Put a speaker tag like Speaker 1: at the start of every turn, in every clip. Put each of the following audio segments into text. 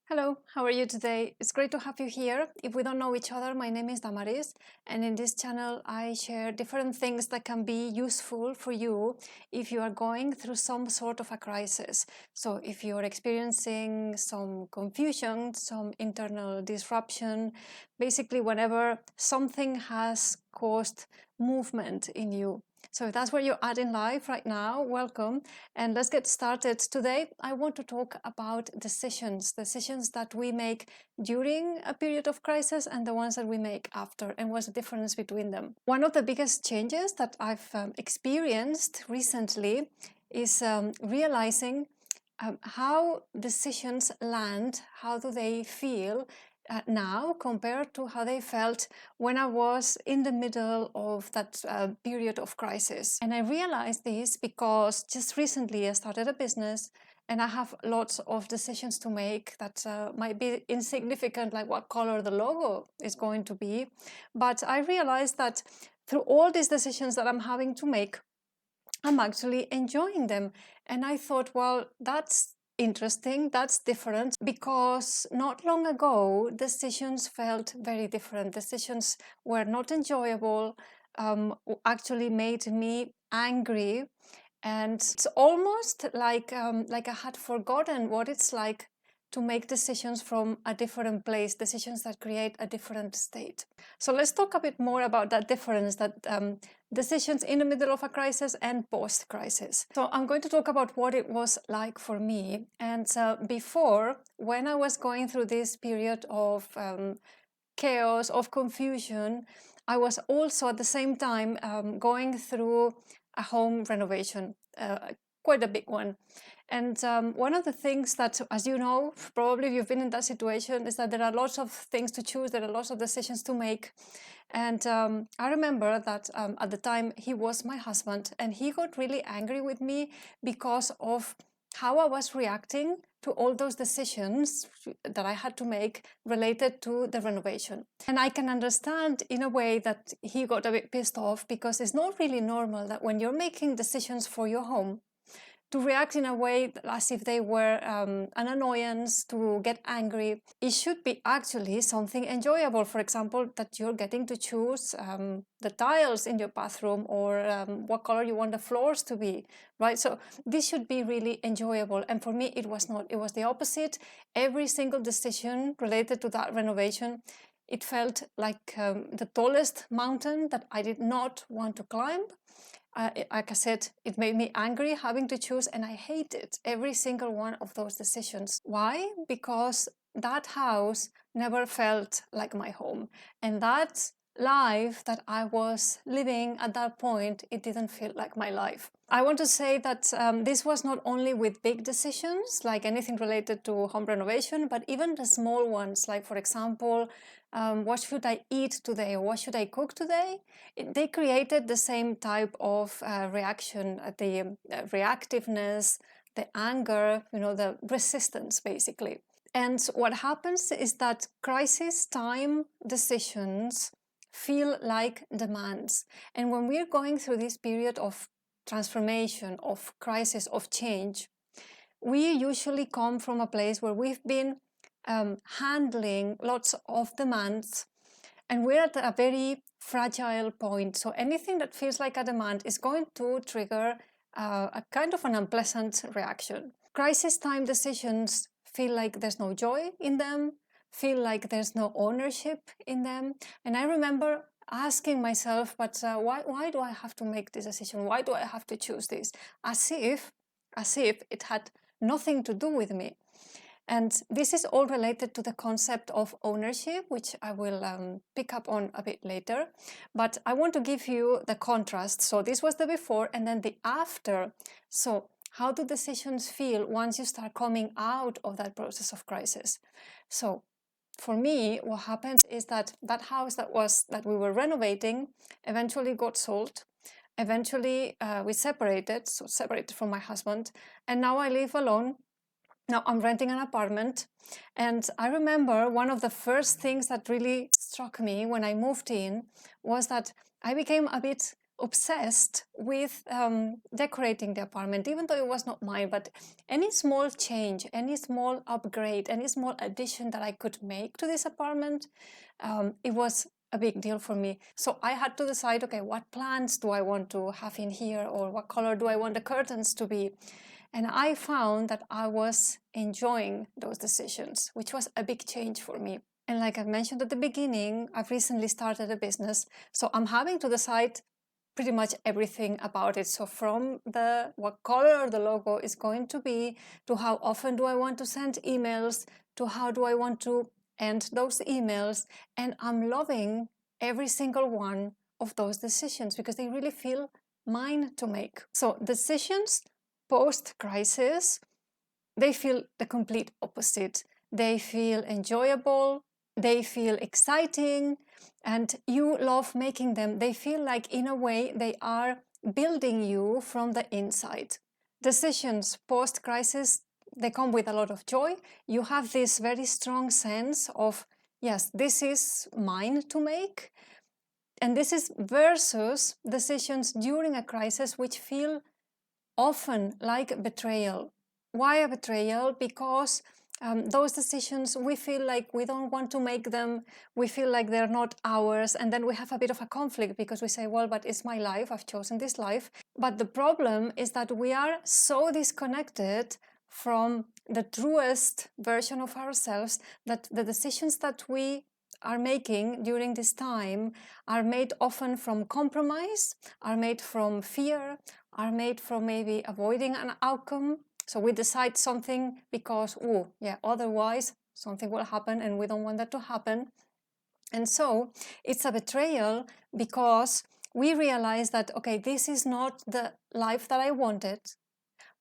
Speaker 1: Hello, how are you today? It's great to have you here. If we don't know each other, my name is Damaris, and in this channel I share different things that can be useful for you if you are going through some sort of a crisis. So if you're experiencing some confusion, some internal disruption, basically whenever something has caused movement in you. So if that's where you're at in life right now, welcome. And let's get started. Today, I want to talk about decisions that we make during a period of crisis and the ones that we make after, and what's the difference between them. One of the biggest changes that I've experienced recently is realizing how decisions land, how do they feel now compared to how they felt when I was in the middle of that period of crisis. And I realized this because just recently I started a business and I have lots of decisions to make that might be insignificant, like what color the logo is going to be. But I realized that through all these decisions that I'm having to make, I'm actually enjoying them. And I thought, well, that's interesting, that's different, because not long ago, decisions felt very different. Decisions were not enjoyable, actually made me angry. And it's almost like I had forgotten what it's like to make decisions from a different place, decisions that create a different state. So let's talk a bit more about that difference, that decisions in the middle of a crisis and post-crisis. So I'm going to talk about what it was like for me. And before, when I was going through this period of chaos, of confusion, I was also at the same time going through a home renovation, quite a big one. And one of the things that, as you know, probably if you've been in that situation, is that there are lots of things to choose, there are lots of decisions to make. And I remember that at the time he was my husband, and he got really angry with me because of how I was reacting to all those decisions that I had to make related to the renovation. And I can understand in a way that he got a bit pissed off, because it's not really normal that when you're making decisions for your home, to react in a way as if they were an annoyance, to get angry. It should be actually something enjoyable. For example, that you're getting to choose the tiles in your bathroom, or what color you want the floors to be, right? So this should be really enjoyable. And for me, it was not. It was the opposite. Every single decision related to that renovation, it felt like the tallest mountain that I did not want to climb. Like I said, it made me angry having to choose, and I hated every single one of those decisions. Why? Because that house never felt like my home, and that life that I was living at that point, it didn't feel like my life. I want to say that this was not only with big decisions, like anything related to home renovation, but even the small ones, like for example, what should I eat today, or what should I cook today? They created the same type of reaction, the reactiveness, the anger, the resistance, basically. And what happens is that crisis time decisions feel like demands. And when we're going through this period of transformation, of crisis, of change, we usually come from a place where we've been handling lots of demands, and we're at a very fragile point. So anything that feels like a demand is going to trigger a kind of an unpleasant reaction. Crisis time decisions feel like there's no joy in them, feel like there's no ownership in them. And I remember asking myself, but why do I have to make this decision? Why do I have to choose this? As if it had nothing to do with me. And this is all related to the concept of ownership, which I will pick up on a bit later. But I want to give you the contrast. So this was the before and then the after. So how do decisions feel once you start coming out of that process of crisis? So for me, what happens is that that house that we were renovating eventually got sold. Eventually, we separated from my husband, and now I live alone. Now I'm renting an apartment, and I remember one of the first things that really struck me when I moved in was that I became a bit obsessed with decorating the apartment, even though it was not mine, but any small change, any small upgrade, any small addition that I could make to this apartment, it was a big deal for me. So I had to decide, okay, what plants do I want to have in here, or what color do I want the curtains to be? And I found that I was enjoying those decisions, which was a big change for me. And like I mentioned at the beginning, I've recently started a business, so I'm having to decide pretty much everything about it. So from what color the logo is going to be, to how often do I want to send emails, to how do I want to end those emails. And I'm loving every single one of those decisions because they really feel mine to make. So decisions post-crisis, they feel the complete opposite. They feel enjoyable, they feel exciting, and you love making them. They feel like, in a way, they are building you from the inside. Decisions post-crisis, they come with a lot of joy. You have this very strong sense of, yes, this is mine to make. And this is versus decisions during a crisis, which feel often like betrayal. Why a betrayal? Because those decisions, we feel like we don't want to make them, we feel like they're not ours, and then we have a bit of a conflict because we say, well, but it's my life, I've chosen this life. But the problem is that we are so disconnected from the truest version of ourselves that the decisions that we are making during this time are made often from compromise, are made from fear, are made from maybe avoiding an outcome. So we decide something because, oh, yeah, otherwise something will happen and we don't want that to happen. And so it's a betrayal because we realize that, okay, this is not the life that I wanted,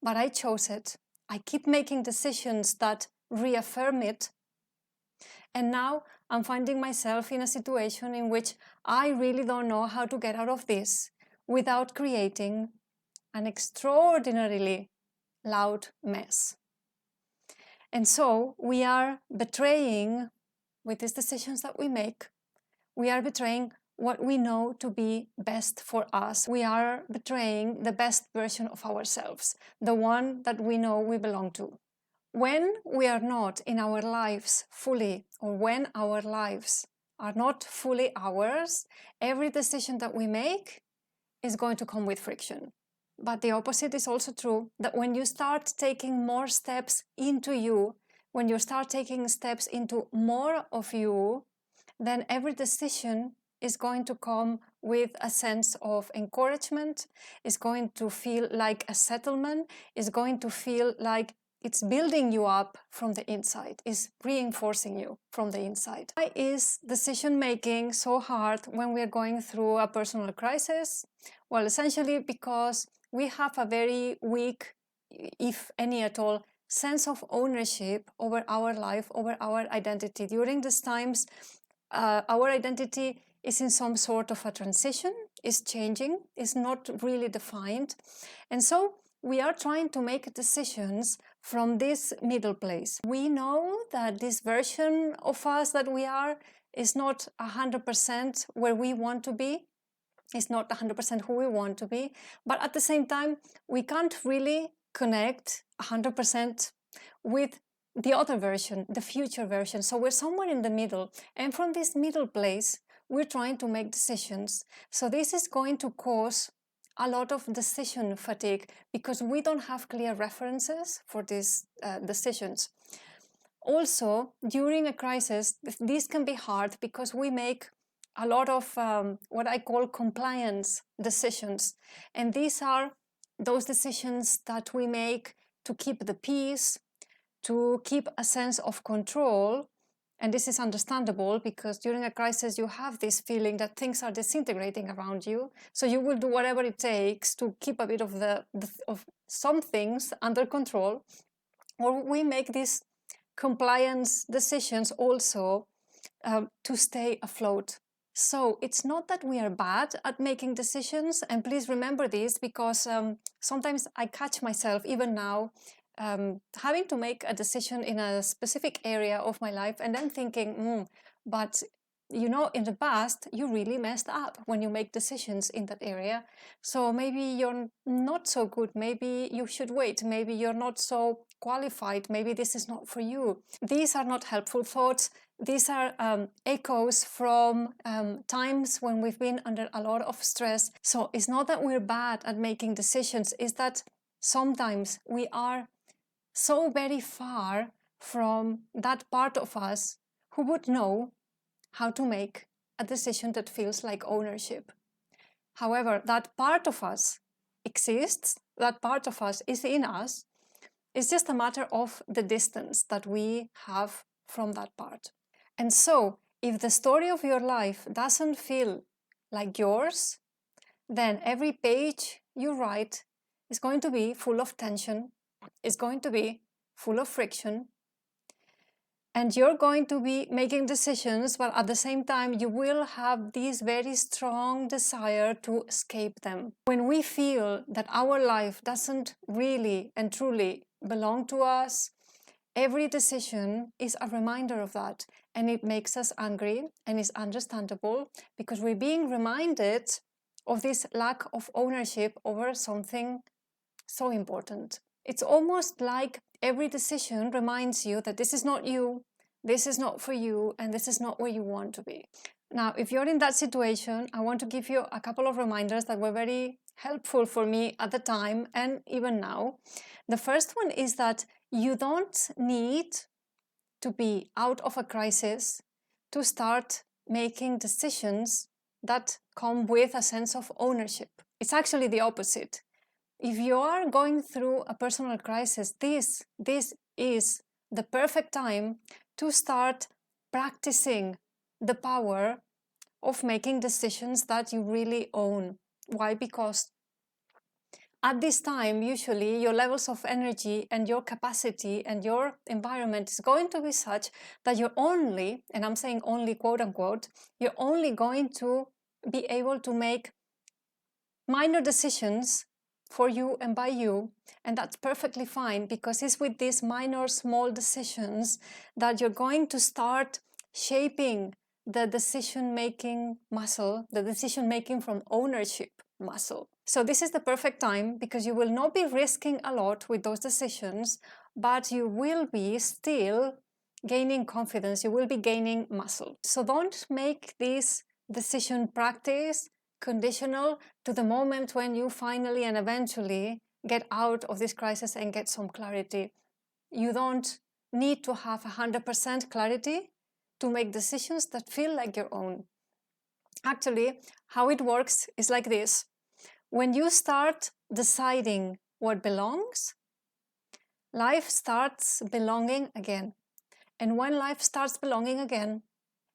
Speaker 1: but I chose it. I keep making decisions that reaffirm it. And now I'm finding myself in a situation in which I really don't know how to get out of this without creating an extraordinarily loud mess. And so we are betraying, with these decisions that we make, we are betraying what we know to be best for us. We are betraying the best version of ourselves, the one that we know we belong to. When we are not in our lives fully, or when our lives are not fully ours, every decision that we make is going to come with friction. But the opposite is also true, that when you start taking more steps into you, when you start taking steps into more of you, then every decision is going to come with a sense of encouragement, is going to feel like a settlement, is going to feel like it's building you up from the inside, is reinforcing you from the inside. Why is decision making so hard when we are going through a personal crisis? Well, essentially because we have a very weak, if any at all, sense of ownership over our life, over our identity. During these times, our identity is in some sort of a transition, is changing, is not really defined. And so we are trying to make decisions from this middle place. We know that this version of us that we are is not 100% where we want to be. It's not 100% who we want to be, but at the same time, we can't really connect 100% with the other version, the future version. So we're somewhere in the middle, and from this middle place, we're trying to make decisions. So this is going to cause a lot of decision fatigue because we don't have clear references for these decisions. Also, during a crisis, this can be hard because we make a lot of what I call compliance decisions. And these are those decisions that we make to keep the peace, to keep a sense of control. And this is understandable because during a crisis, you have this feeling that things are disintegrating around you. So you will do whatever it takes to keep a bit of of some things under control. Or we make these compliance decisions also to stay afloat. So it's not that we are bad at making decisions, and please remember this because sometimes I catch myself even now having to make a decision in a specific area of my life and then thinking, but you know, in the past, you really messed up when you make decisions in that area. So maybe you're not so good. Maybe you should wait. Maybe you're not so qualified. Maybe this is not for you. These are not helpful thoughts. These are echoes from times when we've been under a lot of stress. So it's not that we're bad at making decisions. It's that sometimes we are so very far from that part of us who would know how to make a decision that feels like ownership. However, that part of us exists, that part of us is in us. It's just a matter of the distance that we have from that part. And so, if the story of your life doesn't feel like yours, then every page you write is going to be full of tension, is going to be full of friction, and you're going to be making decisions, but at the same time, you will have this very strong desire to escape them. When we feel that our life doesn't really and truly belong to us, every decision is a reminder of that, and it makes us angry, and it's understandable because we're being reminded of this lack of ownership over something so important. It's almost like every decision reminds you that this is not you, this is not for you, and this is not where you want to be. Now, if you're in that situation, I want to give you a couple of reminders that were very helpful for me at the time and even now. The first one is that you don't need to be out of a crisis to start making decisions that come with a sense of ownership. It's actually the opposite. If you are going through a personal crisis, this is the perfect time to start practicing the power of making decisions that you really own. Why? Because at this time, usually your levels of energy and your capacity and your environment is going to be such that you're only, and I'm saying only quote unquote, you're only going to be able to make minor decisions for you and by you, and that's perfectly fine, because it's with these minor small decisions that you're going to start shaping the decision-making muscle, the decision-making from ownership muscle. So this is the perfect time because you will not be risking a lot with those decisions, but you will be still gaining confidence, you will be gaining muscle. So don't make this decision practice conditional to the moment when you finally and eventually get out of this crisis and get some clarity. You don't need to have 100% clarity to make decisions that feel like your own. Actually, how it works is like this. When you start deciding what belongs, life starts belonging again. And when life starts belonging again,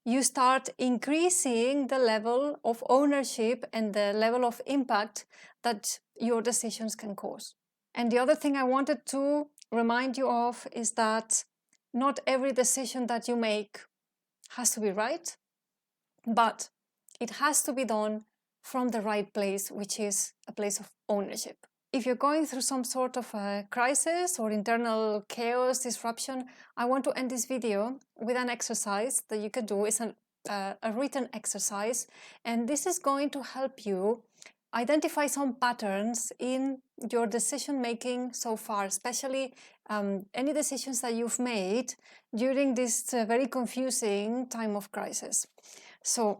Speaker 1: you start increasing the level of ownership and the level of impact that your decisions can cause. And the other thing I wanted to remind you of is that not every decision that you make has to be right, but it has to be done from the right place, which is a place of ownership. If you're going through some sort of a crisis or internal chaos, disruption, I want to end this video with an exercise that you can do. It's a written exercise, and this is going to help you identify some patterns in your decision making so far, especially any decisions that you've made during this very confusing time of crisis. So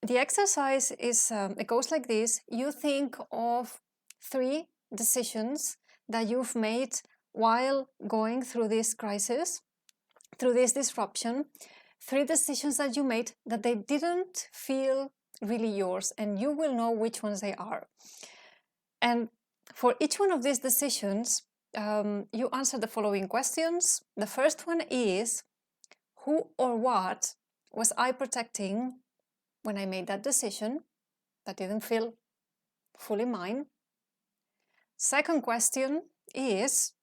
Speaker 1: the exercise is, it goes like this. You think of 3 decisions that you've made while going through this crisis, through this disruption, 3 decisions that you made that they didn't feel really yours, and you will know which ones they are. And for each one of these decisions, you answer the following questions. The first one is, who or what was I protecting when I made that decision that didn't feel fully mine? Second question is,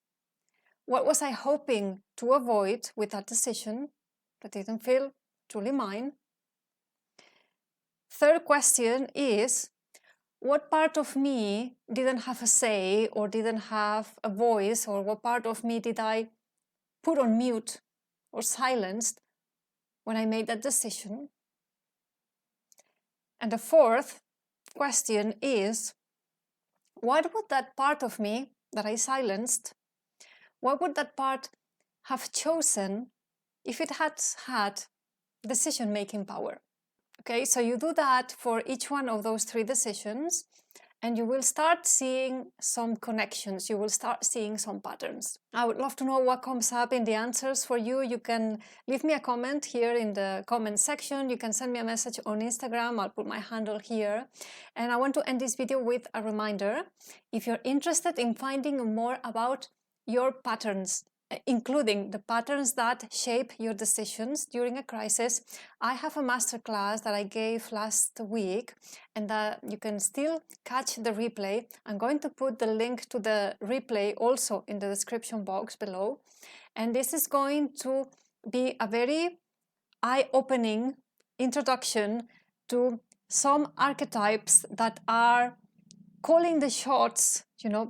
Speaker 1: what was I hoping to avoid with that decision that didn't feel truly mine? Third question is, what part of me didn't have a say or didn't have a voice, or what part of me did I put on mute or silenced when I made that decision? And the fourth question is, what would that part of me that I silenced, what would that part have chosen if it had had decision-making power? Okay, so you do that for each one of those 3 decisions, and you will start seeing some connections. You will start seeing some patterns. I would love to know what comes up in the answers for you. You can leave me a comment here in the comment section. You can send me a message on Instagram. I'll put my handle here. And I want to end this video with a reminder. If you're interested in finding more about your patterns, including the patterns that shape your decisions during a crisis, I have a masterclass that I gave last week, and that you can still catch the replay. I'm going to put the link to the replay also in the description box below. And this is going to be a very eye-opening introduction to some archetypes that are calling the shots,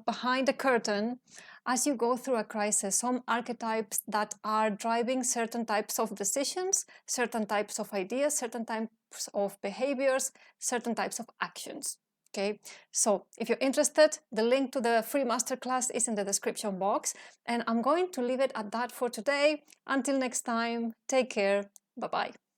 Speaker 1: behind the curtain as you go through a crisis. Some archetypes that are driving certain types of decisions, certain types of ideas, certain types of behaviors, certain types of actions. Okay, so if you're interested, the link to the free masterclass is in the description box, and I'm going to leave it at that for today. Until next time, take care. Bye-bye.